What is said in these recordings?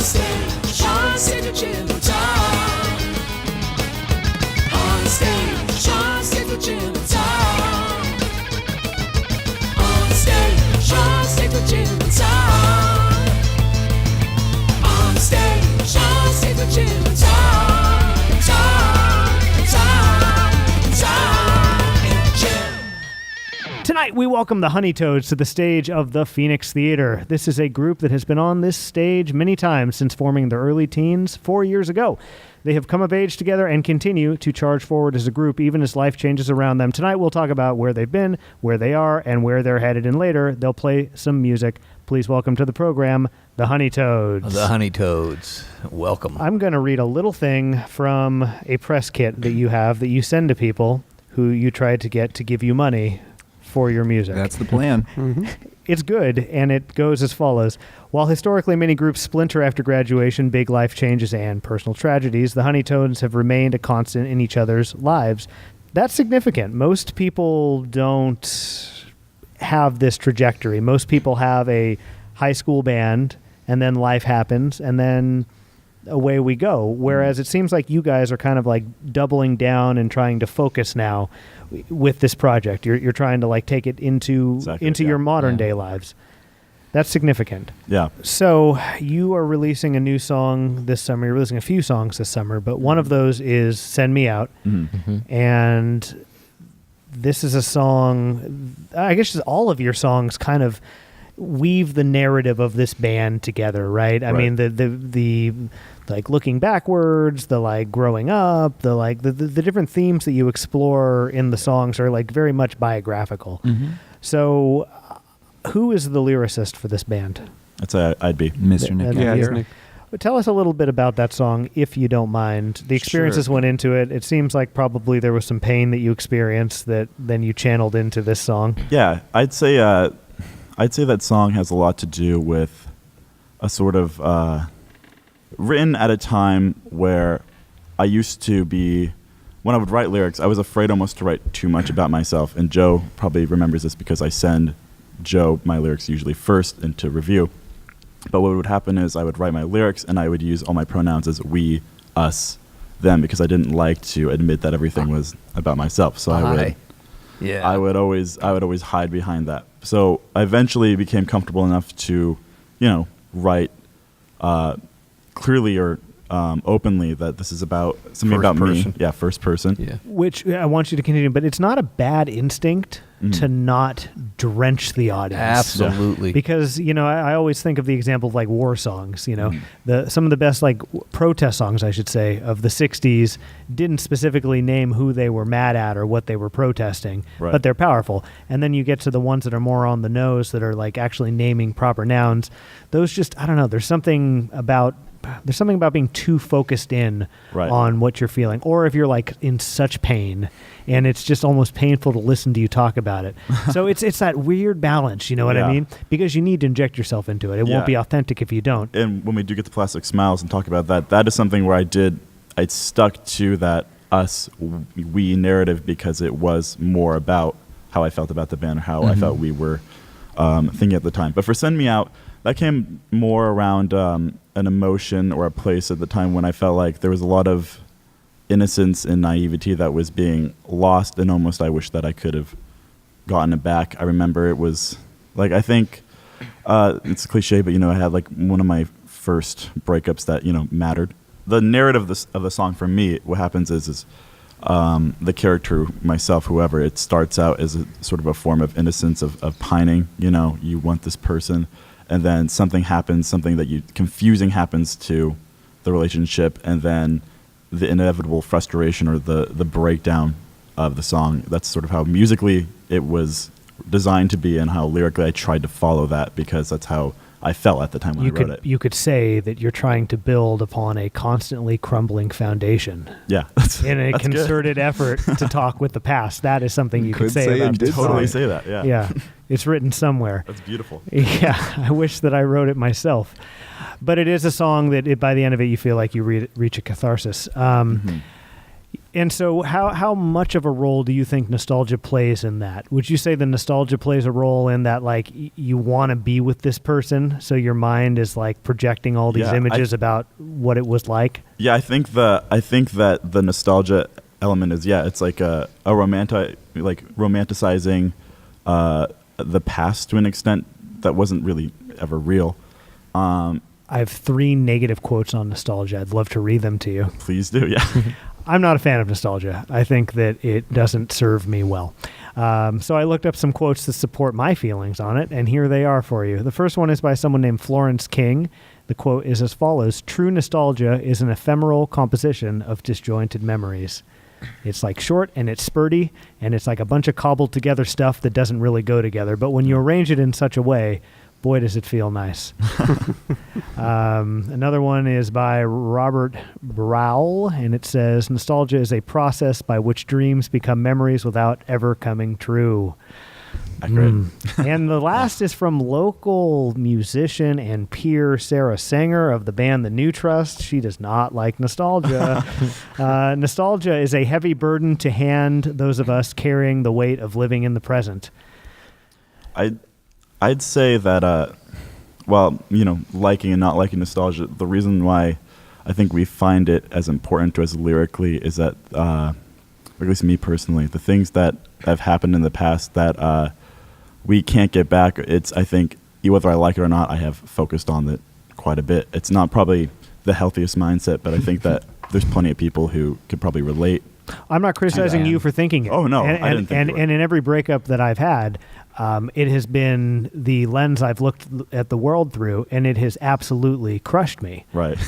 stage, on stage with Jim and Tom. On stage with Jim and Tom. On stage with Jim and Tom. On stage with Jim and Tom. Tom and Jim. Tonight, we welcome the Honeytoads to the stage of the Phoenix Theater. This is a group that has been on this stage many times since forming their early teens 4 years ago. They have come of age together and continue to charge forward as a group, even as life changes around them. Tonight, we'll talk about where they've been, where they are, and where they're headed. And later, they'll play some music. Please welcome to the program, the Honeytoads. The Honeytoads. Welcome. I'm going to read a little thing from a press kit that you have that you send to people who you tried to get to give you money for your music. That's the plan. It's good, and it goes as follows. While historically many groups splinter after graduation, big life changes, and personal tragedies, the Honeytoads have remained a constant in each other's lives. That's significant. Most people don't have this trajectory. Most people have a high school band, and then life happens, and then away we go. Whereas it seems like you guys are kind of like doubling down and trying to focus now with this project. You're trying to like take it into your modern day lives. That's significant. Yeah. So you are releasing a new song this summer. You're releasing a few songs this summer, but one of those is Send Me Out. And this is a song, I guess all of your songs kind of weave the narrative of this band together, right? I mean, the like looking backwards, the like growing up, the like the different themes that you explore in the songs are like very much biographical. So who is the lyricist for this band? I'd be Mr. Nick. Nick. But tell us a little bit about that song, if you don't mind. The experiences went into it. It seems like probably there was some pain that you experienced that then you channeled into this song. Yeah, I'd say that song has a lot to do with a sort of written at a time where I used to be, when I would write lyrics, I was afraid almost to write too much about myself. And Joe probably remembers this because I send Joe my lyrics usually first into review. But what would happen is I would write my lyrics and I would use all my pronouns as we, us, them, because I didn't like to admit that everything was about myself. So I would always hide behind that. So I eventually became comfortable enough to, write clearly or openly that this is about something about me. Yeah, first person. Yeah. Which I want you to continue, but it's not a bad instinct to not drench the audience. Absolutely. Because, I always think of the example of like war songs, some of the best like protest songs, I should say, of the 60s didn't specifically name who they were mad at or what they were protesting, but they're powerful. And then you get to the ones that are more on the nose that are like actually naming proper nouns. Those just, I don't know, there's something about being too focused in on what you're feeling, or if you're like in such pain and it's just almost painful to listen to you talk about it. So it's that weird balance, you know what I mean? Because you need to inject yourself into it. It won't be authentic if you don't. And when we do get to Plastic Smiles and talk about that is something where I stuck to that us, we narrative because it was more about how I felt about the band or how I felt we were thinking at the time. But for Send Me Out, that came more around an emotion or a place at the time when I felt like there was a lot of innocence and naivety that was being lost, and almost I wish that I could have gotten it back. I remember it was like, I think it's a cliche, but I had like one of my first breakups that mattered. The narrative of the song for me, what happens is the character, myself, whoever, it starts out as a sort of a form of innocence of pining. You want this person, and then something happens, something confusing happens to the relationship, and then the inevitable frustration or the breakdown of the song. That's sort of how musically it was designed to be, and how lyrically I tried to follow that, because that's how I felt at the time when I wrote it. You could say that you're trying to build upon a constantly crumbling foundation. Yeah. In a concerted effort to talk with the past. That is something you could say about this song. Totally say that, yeah. Yeah. It's written somewhere. That's beautiful. Yeah. I wish that I wrote it myself. But it is a song that by the end of it you feel like you reach a catharsis. And so how much of a role do you think nostalgia plays in that? Would you say the nostalgia plays a role in that, like, you want to be with this person, so your mind is like projecting all these images about what it was like? Yeah, I think that the nostalgia element is, it's like a romanticizing the past to an extent that wasn't really ever real. I have 3 negative quotes on nostalgia. I'd love to read them to you. Please do, yeah. I'm not a fan of nostalgia. I think that it doesn't serve me well. So I looked up some quotes to support my feelings on it, and here they are for you. The first one is by someone named Florence King. The quote is as follows: "True nostalgia is an ephemeral composition of disjointed memories." It's like short and it's spurty, and it's like a bunch of cobbled together stuff that doesn't really go together. But when you arrange it in such a way, boy, does it feel nice. Another one is by Robert Browl, and it says, "Nostalgia is a process by which dreams become memories without ever coming true." Accurate. And the last is from local musician and peer Sarah Sanger of the band The New Trust. She does not like nostalgia. Nostalgia is a heavy burden to hand those of us carrying the weight of living in the present. I'd say that, liking and not liking nostalgia, the reason why I think we find it as important to us lyrically is that, or at least me personally, the things that have happened in the past that we can't get back, I think, whether I like it or not, I have focused on it quite a bit. It's not probably the healthiest mindset, but I think that there's plenty of people who could probably relate. I'm not criticizing you for thinking it. Oh, no, I didn't think you were. And in every breakup that I've had, it has been the lens I've looked at the world through, and it has absolutely crushed me. Right.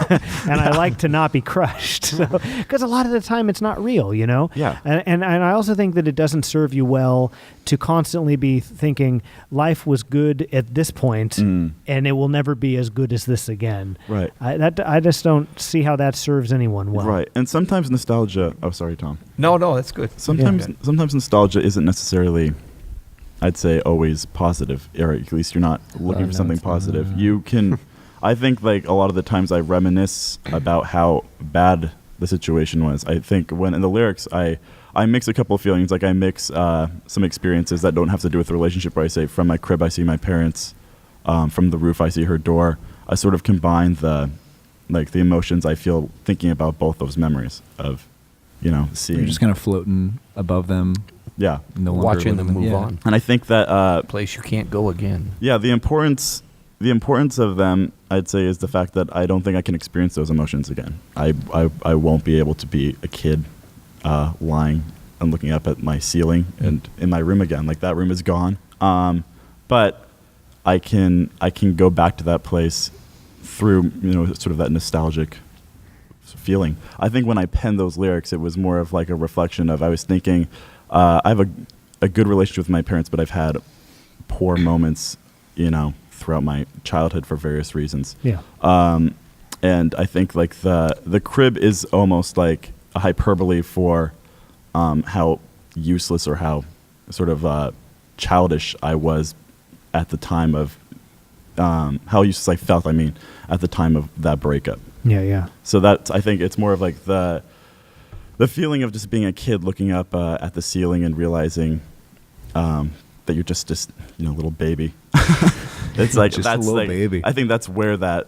And I like to not be crushed, because a lot of the time it's not real, you know? Yeah. And I also think that it doesn't serve you well to constantly be thinking life was good at this point, and it will never be as good as this again. Right. I just don't see how that serves anyone well. Right. And sometimes nostalgia... Oh, sorry, Tom. No, that's good. Sometimes nostalgia isn't necessarily... I'd say always positive, or at least you're not looking for something positive. You can, I think, like a lot of the times I reminisce about how bad the situation was. I think when in the lyrics I mix a couple of feelings, like I mix some experiences that don't have to do with the relationship, where I say from my crib I see my parents, from the roof I see her door. I sort of combine the emotions I feel thinking about both those memories of, seeing. You're just kind of floating above them. Yeah. No longer Watching them living move them. on. And I think that Place you can't go again. yeah, the importance of them, I'd say, is the fact that I don't think I can experience those emotions again. I won't be able to be a kid lying and looking up at my ceiling and in my room again. Like, that room is gone. But I can go back to that place through sort of that nostalgic feeling. I think when I penned those lyrics, it was more of like a reflection of, I was thinking, I have a good relationship with my parents, but I've had poor moments, throughout my childhood for various reasons. Yeah. And I think like the crib is almost like a hyperbole for how useless or how sort of childish I was at the time of how useless I felt. At the time of that breakup. Yeah. So I think it's more of like the feeling of just being a kid looking up at the ceiling and realizing that you're just little baby. It's like just that's a little like, baby. I think that's where that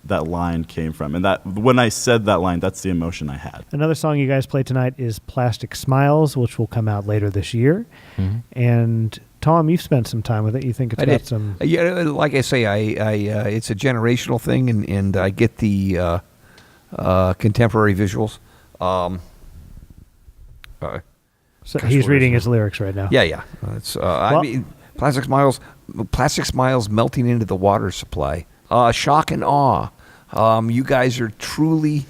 line came from, and that when I said that line, that's the emotion I had. Another song you guys play tonight is Plastic Smiles, which will come out later this year. Mm-hmm. And Tom, you've spent some time with it. You think it's got some... Yeah, like I say, it's a generational thing, and I get the contemporary visuals. So he's reading his lyrics right now. Yeah. It's plastic smiles melting into the water supply. Shock and awe. You guys are truly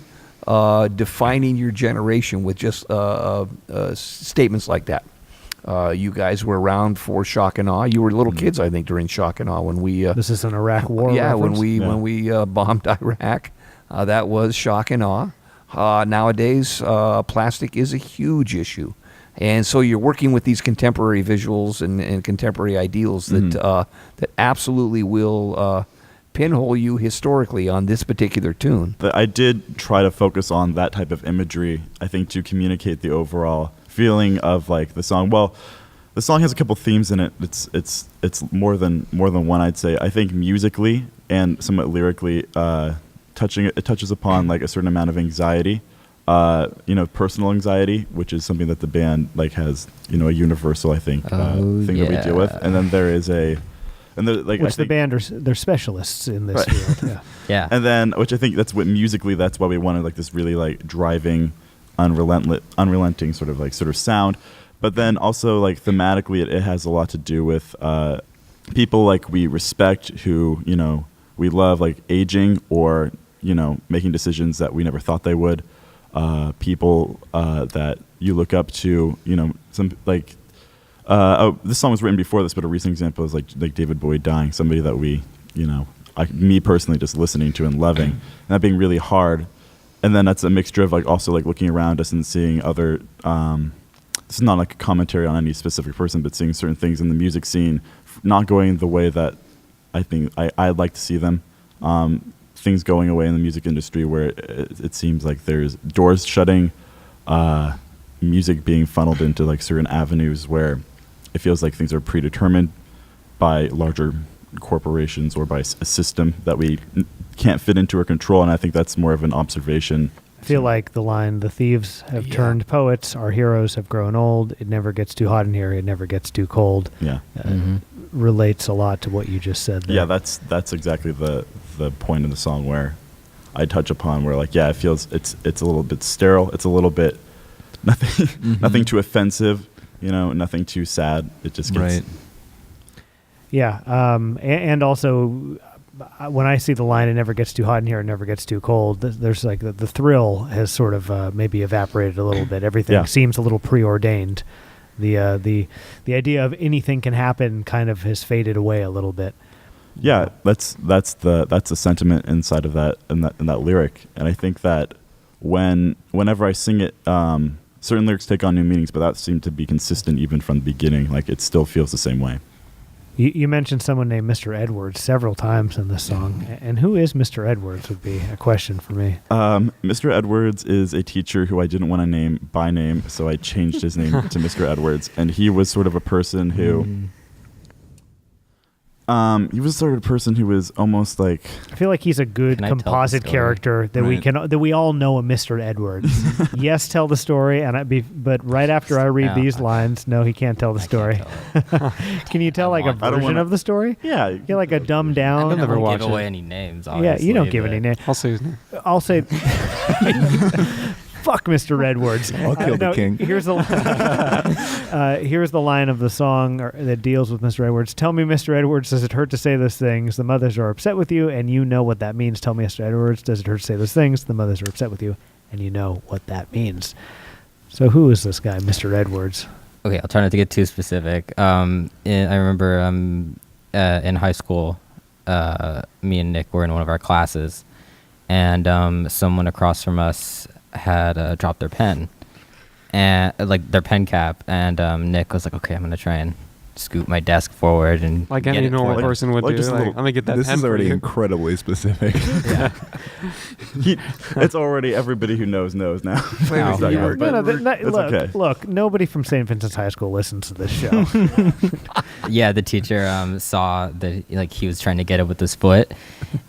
defining your generation with just statements like that. You guys were around for shock and awe. You were little kids, I think, during shock and awe when we. This is an Iraq War. Yeah, reference? when we bombed Iraq, that was shock and awe. Nowadays, plastic is a huge issue. And so you're working with these contemporary visuals and contemporary ideals that that absolutely will pinhole you historically on this particular tune. I did try to focus on that type of imagery, I think, to communicate the overall feeling of like the song. Well, the song has a couple themes in it. It's more than one, I'd say. I think musically and somewhat lyrically, it touches upon like a certain amount of anxiety, personal anxiety, which is something that the band like has, a universal, I think, thing that we deal with. And then there is the band they're specialists in this field. Yeah. Yeah. And then, which I think that's why we wanted like this really like driving, unrelenting sort of sound. But then also like thematically, it has a lot to do with people like we respect who, we love, like aging or, making decisions that we never thought they would. People that you look up to, some like. This song was written before this, but a recent example is like David Bowie dying. Somebody that we, me personally, just listening to and loving, and that being really hard. And then that's a mixture of like also like looking around us and seeing other. This is not like a commentary on any specific person, but seeing certain things in the music scene not going the way that I think I'd like to see them. Things going away in the music industry where it seems like there's doors shutting, music being funneled into like certain avenues where it feels like things are predetermined by larger corporations or by a system that we can't fit into or control. And I think that's more of an observation. I feel like the line, "The thieves have turned poets, our heroes have grown old, it never gets too hot in here, it never gets too cold," relates a lot to what you just said there. Yeah, that's exactly the point in the song where I touch upon where like, it feels it's a little bit sterile. It's a little bit nothing too offensive, nothing too sad. It just gets... Right. Yeah, and also when I see the line, "It never gets too hot in here, it never gets too cold," there's like the thrill has sort of maybe evaporated a little bit. Everything seems a little preordained. The idea of anything can happen kind of has faded away a little bit. Yeah, that's the sentiment inside of that in that lyric, and I think that whenever I sing it, certain lyrics take on new meanings, but that seemed to be consistent even from the beginning. Like it still feels the same way. You mentioned someone named Mr. Edwards several times in this song, and who is Mr. Edwards would be a question for me. Mr. Edwards is a teacher who I didn't want to name by name, so I changed his name to Mr. Edwards, and he was sort of a person who... he was sort of a person who was almost like... I feel like he's a good composite character that we all know a Mr. Edwards. Yes, tell the story, but right after I read these lines, no, he can't tell the story. Can you tell like a version of the story? Yeah, you like a dumbed down. I don't give away any names. Obviously, you don't give any names. I'll say his name. I'll say. Fuck Mr. Edwards. I'll kill the king. Here's the line of the song that deals with Mr. Edwards. "Tell me, Mr. Edwards, does it hurt to say those things? The mothers are upset with you, and you know what that means. Tell me, Mr. Edwards, does it hurt to say those things? The mothers are upset with you, and you know what that means." So who is this guy, Mr. Edwards? Okay, I'll try not to get too specific. I remember in high school, me and Nick were in one of our classes, and someone across from us had dropped their pen, and like their pen cap, and Nick was like, "Okay, I'm gonna try and scoot my desk forward and like any normal person would do. Like, I'm gonna get that this pen is already for you. incredibly specific. It's already everybody who knows now. Look, nobody from St. Vincent's High School listens to this show. Yeah, the teacher saw that like he was trying to get it with his foot,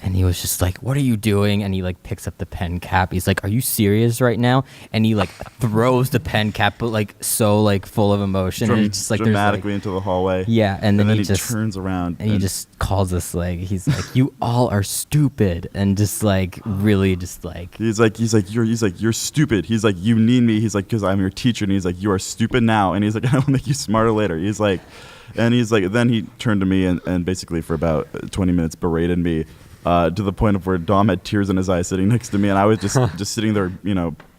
and he was just like, "What are you doing?" And he like picks up the pen cap. He's like, "Are you serious right now?" And he like throws the pen cap, but like so like full of emotion, and it's just like dramatically into the hallway. Yeah, and then he just turns around and he just calls us like, he's like, "You all are stupid," and just like really just like he's like you're stupid. He's like, "You need me." He's like, "Because I'm your teacher," and he's like, "You are stupid now," and he's like, "I will make you smarter later." He's like, then he turned to me and basically for about 20 minutes berated me to the point of where Dom had tears in his eyes sitting next to me, and I was just sitting there,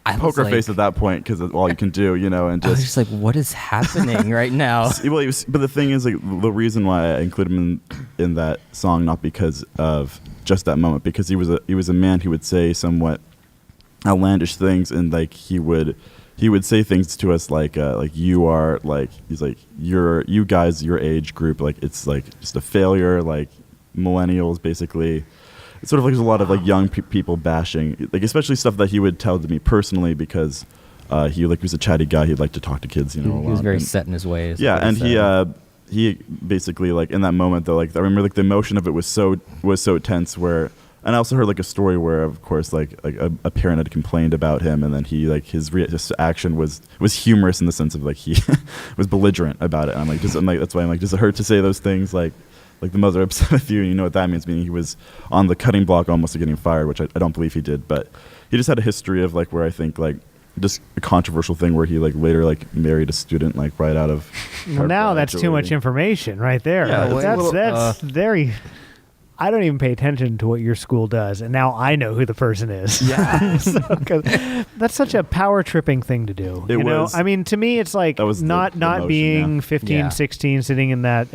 poker face at that point because all you can do, and just... I was just like, what is happening right now? Well, but the thing is, like, the reason why I included him in that song, not because of just that moment, because he was a man who would say somewhat outlandish things, and like he would say things to us like you are like, he's like, you guys, your age group, like it's like just a failure, like millennials basically. It's sort of like there's a lot of like young people bashing, like especially stuff that he would tell to me personally because he was a chatty guy. He'd like to talk to kids, you know. He was very set in his ways. Yeah, and he basically like in that moment though, like I remember like the emotion of it was so tense where. And I also heard like a story where, of course, like a parent had complained about him, and then he like his action was humorous in the sense of like he was belligerent about it. And I'm like, that's why I'm like, does it hurt to say those things? Like the mother upset with you, and you know what that means? Meaning he was on the cutting block almost to getting fired, which I don't believe he did, but he just had a history of like where I think like just a controversial thing where he like later like married a student like right out of. Well, now that's too much information right there. Yeah, that's very. I don't even pay attention to what your school does, and now I know who the person is. Yeah, that's such a power tripping thing to do. It was. I mean, to me, it's like not being 15, 16, sitting in that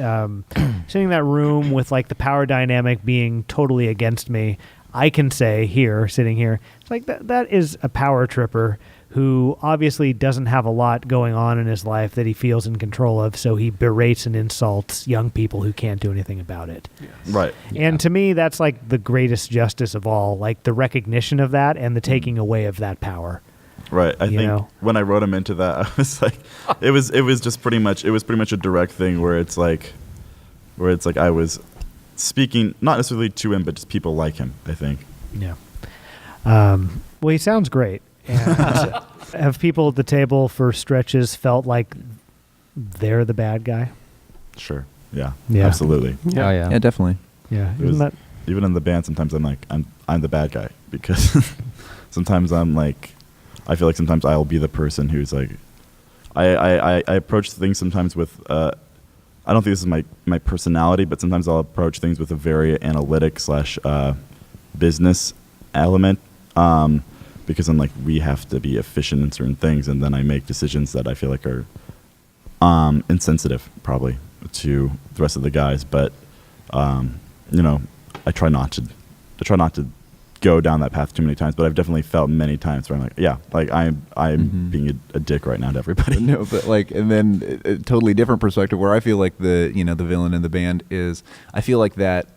sitting in that room with like the power dynamic being totally against me. I can say here, sitting here, it's like that is a power tripper who obviously doesn't have a lot going on in his life that he feels in control of, so he berates and insults young people who can't do anything about it. Yes. Right. And to me, that's like the greatest justice of all, like the recognition of that and the taking away of that power. Right. I think when I wrote him into that, I was like, it was pretty much a direct thing where it's like I was speaking not necessarily to him, but just people like him, I think. Yeah. Well, he sounds great. And have people at the table for stretches felt like they're the bad guy? Sure. Yeah. Absolutely. Yeah. Oh, yeah. Yeah, definitely. Yeah. Even in the band, sometimes I'm like, I'm the bad guy because sometimes I'm like, I feel like sometimes I'll be the person who's like, I approach things sometimes with, I don't think this is my personality, but sometimes I'll approach things with a very analytic / business element. Because I'm like, we have to be efficient in certain things, and then I make decisions that I feel like are insensitive, probably, to the rest of the guys. But I try not to go down that path too many times. But I've definitely felt many times where I'm like, yeah, like I'm being a dick right now to everybody. No, but like, and then a totally different perspective where I feel like the villain in the band is, I feel like that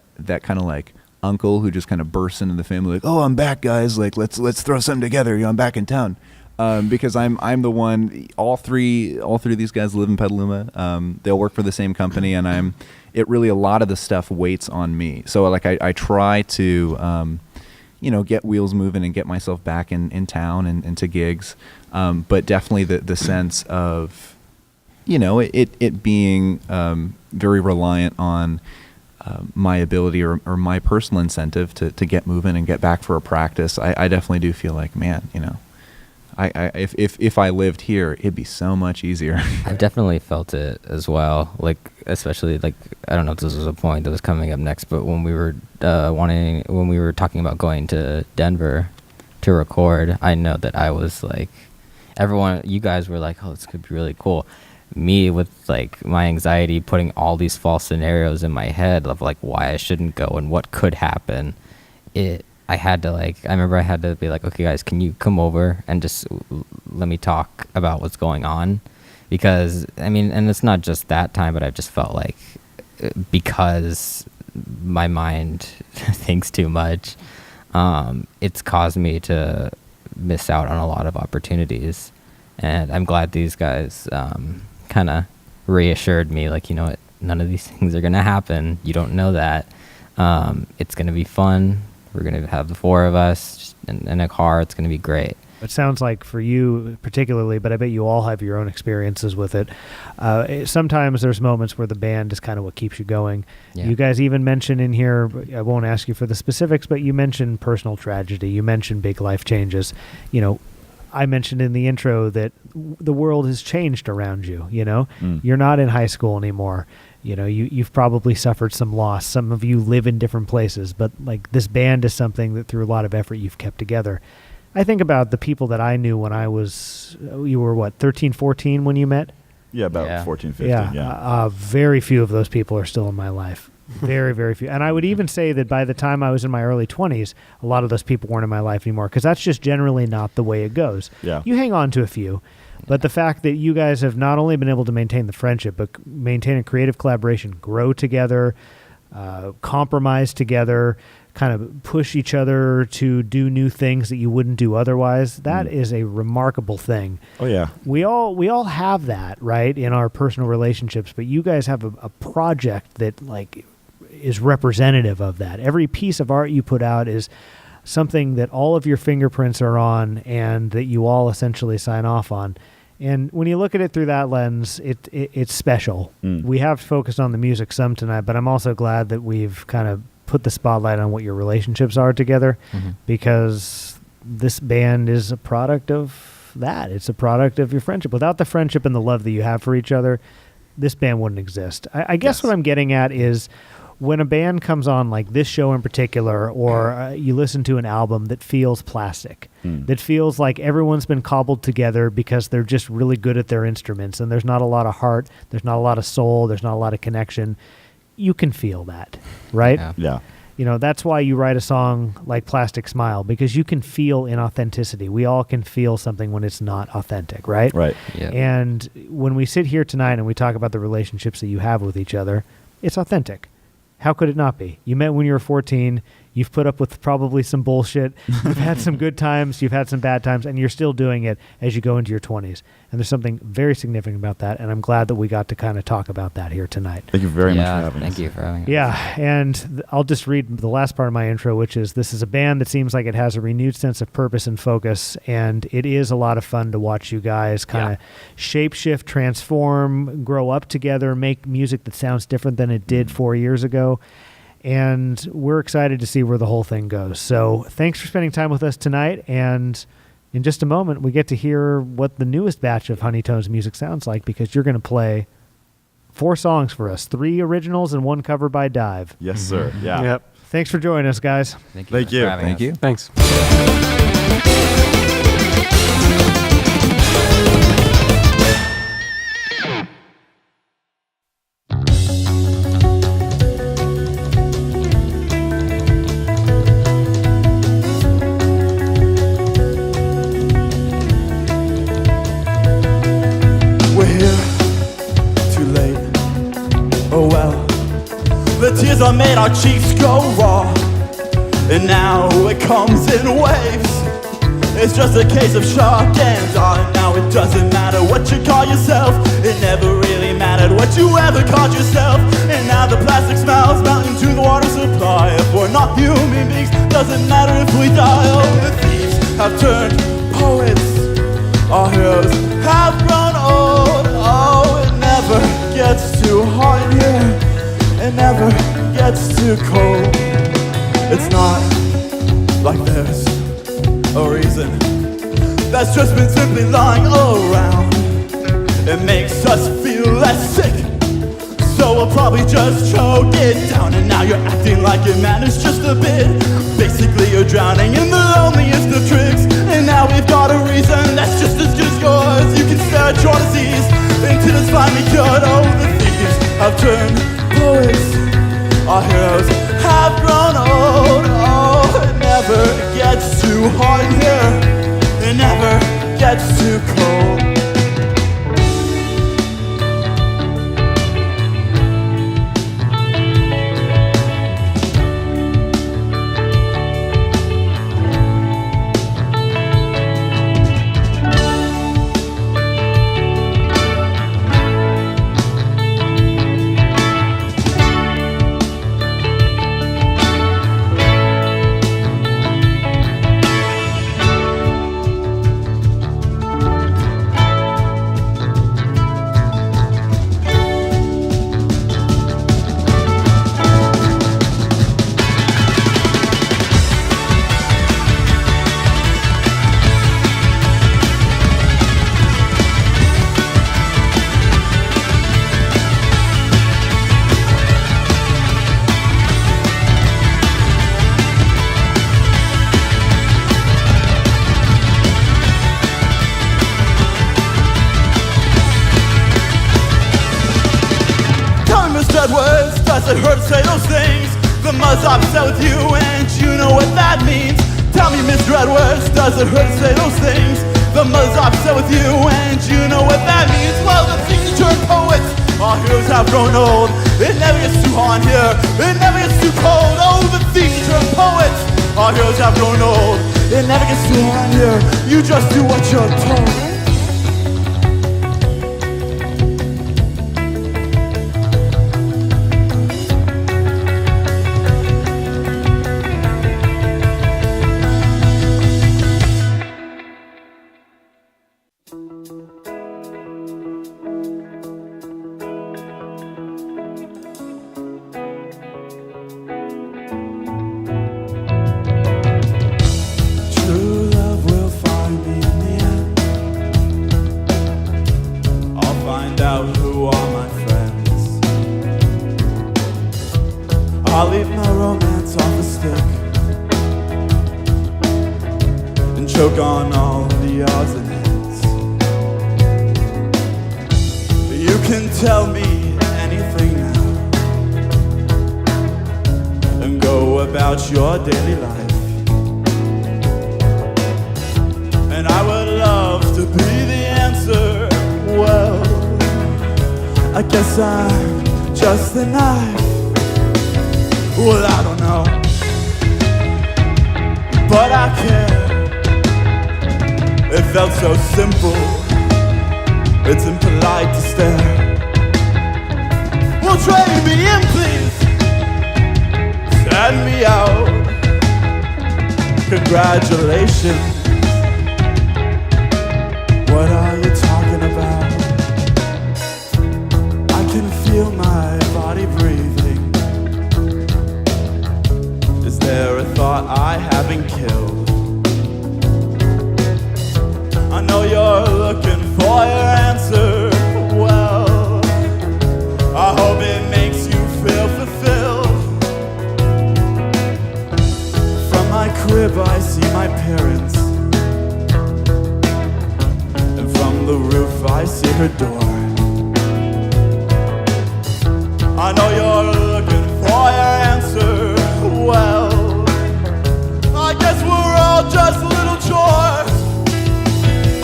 kind of like uncle who just kind of bursts into the family like, oh, I'm back, guys, like let's throw something together, I'm back in town, because I'm the one. All three of these guys live in Petaluma. They'll work for the same company, and a lot of the stuff waits on me. So like I try to get wheels moving and get myself back in town and into gigs, but definitely the sense of it being very reliant on my ability or my personal incentive to get moving and get back for a practice. I definitely do feel like, man, if I lived here, it'd be so much easier. I definitely felt it as well. Like, especially like, I don't know if this was a point that was coming up next, but when we were talking about going to Denver to record, I know that I was like, you guys were like, oh, this could be really cool. Me with like my anxiety putting all these false scenarios in my head of like why I shouldn't go and what could happen. I remember I had to be like, okay guys, can you come over and just let me talk about what's going on? Because I mean, and it's not just that time, but I just felt like because my mind thinks too much, it's caused me to miss out on a lot of opportunities. And I'm glad these guys kind of reassured me, like, you know what, none of these things are going to happen. You don't know that. It's going to be fun. We're going to have the four of us in a car. It's going to be great. It sounds like for you particularly, but I bet you all have your own experiences with it. Sometimes there's moments where the band is kind of what keeps you going. Yeah. You guys even mentioned in here, I won't ask you for the specifics, but you mentioned personal tragedy. You mentioned big life changes. I mentioned in the intro that the world has changed around you. You're not in high school anymore. You've probably suffered some loss. Some of you live in different places, but like this band is something that through a lot of effort you've kept together. I think about the people that I knew when you were what, 13, 14 when you met? Yeah, about 14, 15, yeah. Very few of those people are still in my life. Very, very few. And I would even say that by the time I was in my early 20s, a lot of those people weren't in my life anymore, because that's just generally not the way it goes. Yeah. You hang on to a few, but the fact that you guys have not only been able to maintain the friendship, but maintain a creative collaboration, grow together, compromise together, kind of push each other to do new things that you wouldn't do otherwise. That is a remarkable thing. Oh yeah. We all have that, right, in our personal relationships, but you guys have a project that like is representative of that. Every piece of art you put out is something that all of your fingerprints are on and that you all essentially sign off on. And when you look at it through that lens, it's special. We have focused on the music some tonight, but I'm also glad that we've kind of put the spotlight on what your relationships are together, because this band is a product of that. It's a product of your friendship. Without the friendship and the love that you have for each other, this band wouldn't exist. I guess what I'm getting at is when a band comes on, like this show in particular, or you listen to an album that feels plastic, that feels like everyone's been cobbled together because they're just really good at their instruments, and there's not a lot of heart, there's not a lot of soul, there's not a lot of connection. You can feel that, right? Yeah. You know, that's why you write a song like Plastic Smile, because you can feel inauthenticity. We all can feel something when it's not authentic, right? Right. Yeah. And when we sit here tonight and we talk about the relationships that you have with each other, it's authentic. How could it not be? You met when you were 14. You've put up with probably some bullshit. You've had some good times. You've had some bad times. And you're still doing it as you go into your 20s. And there's something very significant about that. And I'm glad that we got to kind of talk about that here tonight. Thank you very much for having us. Thank you for having us. Yeah, and I'll just read the last part of my intro, which is this is a band that seems like it has a renewed sense of purpose and focus, and it is a lot of fun to watch you guys kind of shape-shift, transform, grow up together, make music that sounds different than it did 4 years ago, and we're excited to see where the whole thing goes. So thanks for spending time with us tonight, and in just a moment, we get to hear what the newest batch of Honeytones music sounds like, because you're going to play 4 songs for us, 3 originals and 1 cover by Dive. Yes, sir. Yeah. Yep. Thanks for joining us, guys. Thank Thank for you. having Thank us. you. Thanks. We're here, too late. Oh well, the tears that made our cheeks go raw, and now it comes in waves. It's just a case of shock and awe. Now it doesn't matter what you call yourself. It never really mattered what you ever called yourself. And now the plastic smiles mountain to the water supply. If we're not human beings, doesn't matter if we die. Oh, the thieves have turned poets. Our heroes have grown old. Oh, it never gets too hot in here. It never gets too cold. It's not like there's a reason that's just been simply lying around. It makes us feel less sick, so we'll probably just choke it down. And now you're acting like it matters just a bit. Basically you're drowning in the loneliest of tricks. And now we've got a reason that's just as good as yours. You can stare at your disease until it's finally cured. Oh, the thieves have turned poets. Our heroes have grown old. Oh, it never gets too hot in here. It never gets too cold. Does it hurt to say those things? The mud's upset with you and you know what that means. Tell me, Mr. Edwards, does it hurt to say those things? The mud's upset with you and you know what that means. Well, the things you turn poets. Our heroes have grown old. It never gets too hot here. It never gets too cold. Oh, the future poets. Our heroes have grown old. It never gets too hot here. You just do what you're told. I'll leave my romance off the stick and choke on all the odds and ends. You can tell me anything now and go about your daily life. And I would love to be the answer. Well, I guess I'm just the knife. Well, I don't know, but I care. It felt so simple, it's impolite to stare. Well, trade me in, please. Send me out. Congratulations. What are you talking about? I can feel my body breathing. Is there a thought I haven't killed? I know you're looking for your answer. Well, I hope it makes you feel fulfilled. From my crib I see my parents, and from the roof I see her door. I know you're looking for your answer. Well, I guess we're all just little chores.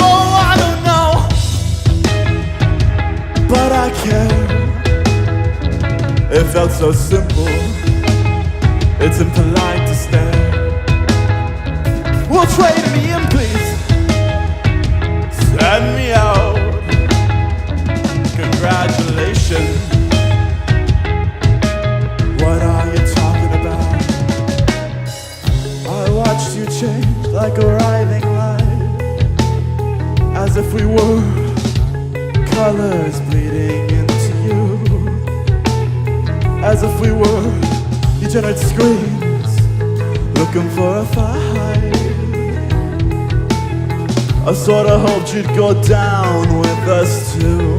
Oh, I don't know, but I care. It felt so simple, it's impolite to stare. Well, trade me in, please. Send me out. Congratulations. What are you talking about? I watched you change like a writhing light, as if we were colors bleeding into you, as if we were degenerate screams looking for a fight. I sorta hoped you'd go down with us too.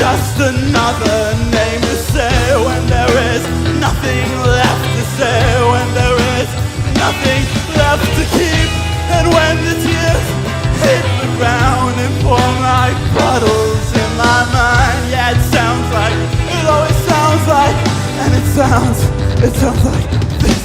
Just another name to say when there is nothing left to say, when there is nothing left to keep, and when the tears hit the ground and form like puddles in my mind. Yeah, it sounds like, it always sounds like, and it sounds like this.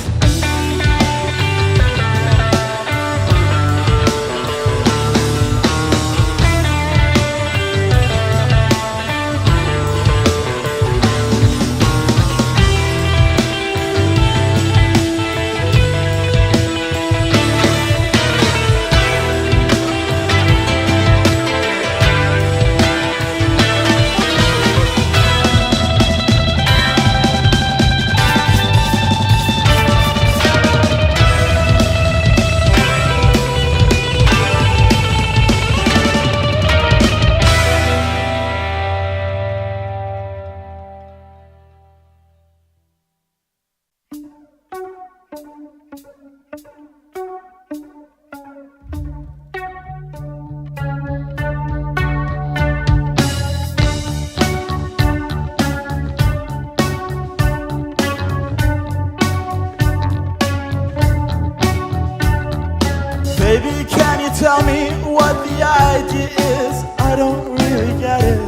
Baby, can you tell me what the idea is? I don't really get it,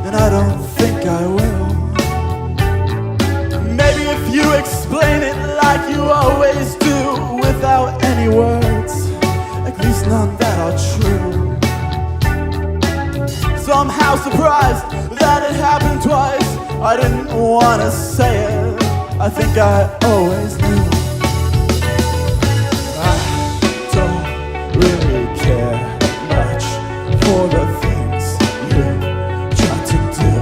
and I don't think I will. Maybe explain it like you always do, without any words, at least none that are true. Somehow surprised that it happened twice, I didn't want to say it, I think I always knew. I don't really care much for the things you try to do.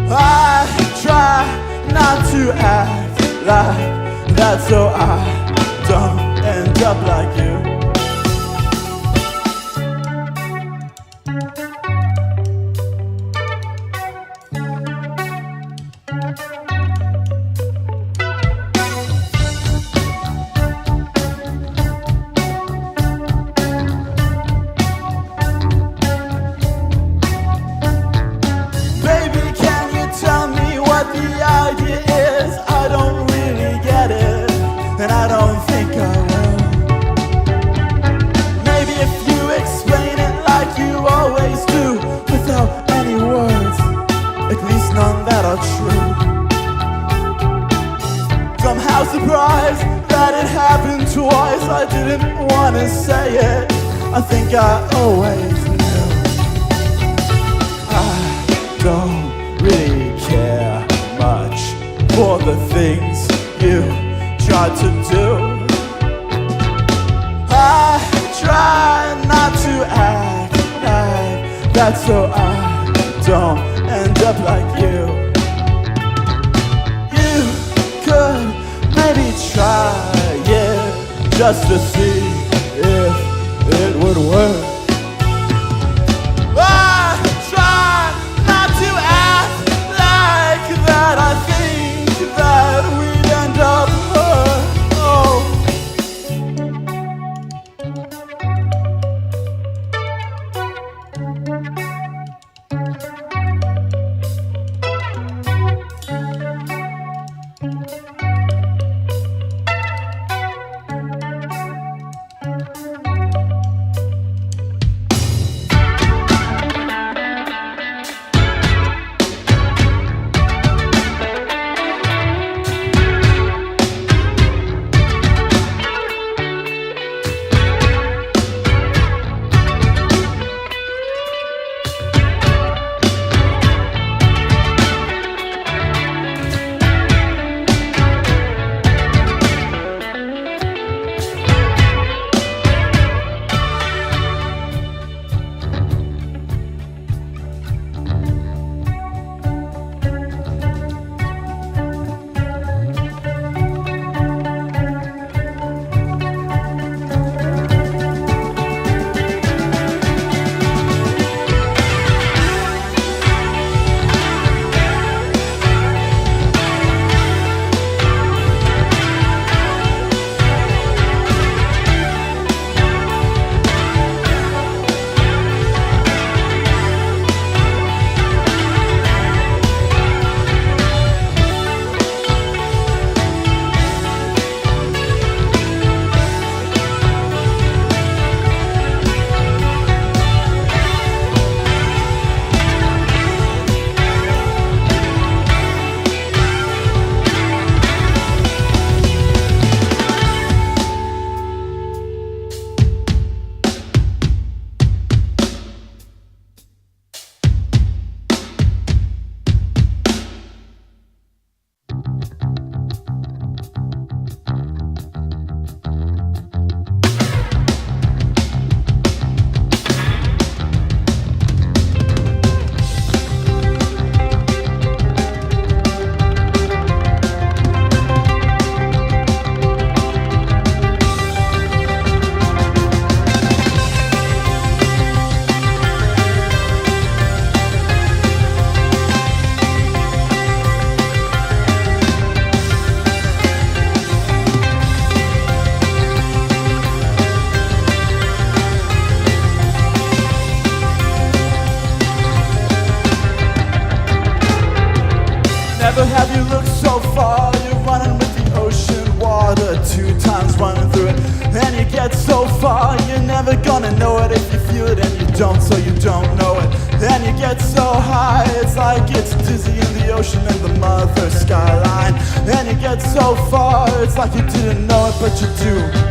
I try not to act like that so I don't end up like you. Surprised that it happened twice, I didn't want to say it, I think I always knew. I don't really care much for the things you tried to do. I try not to act like that so I don't end up like you. You could maybe try it just to see if it would work. I try not to act like that, I think that we'd end up hurt. Oh. Never have you looked so far. You're running with the ocean water, 2 times running through it, and you get so far. You're never gonna know it if you feel it, and you don't, so you don't know it. And you get so high, it's like it's dizzy in the ocean and the mother skyline. And you get so far, it's like you didn't know it, but you do.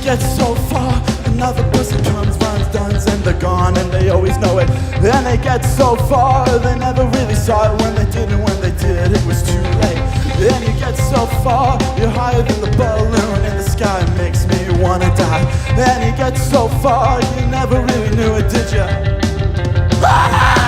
Get so far, another person comes, runs, duns, and they're gone, and they always know it. Then they get so far, they never really saw it when they did, and when they did, it was too late. Then you get so far, you're higher than the balloon in the sky, makes me wanna die. Then you get so far, you never really knew it, did you?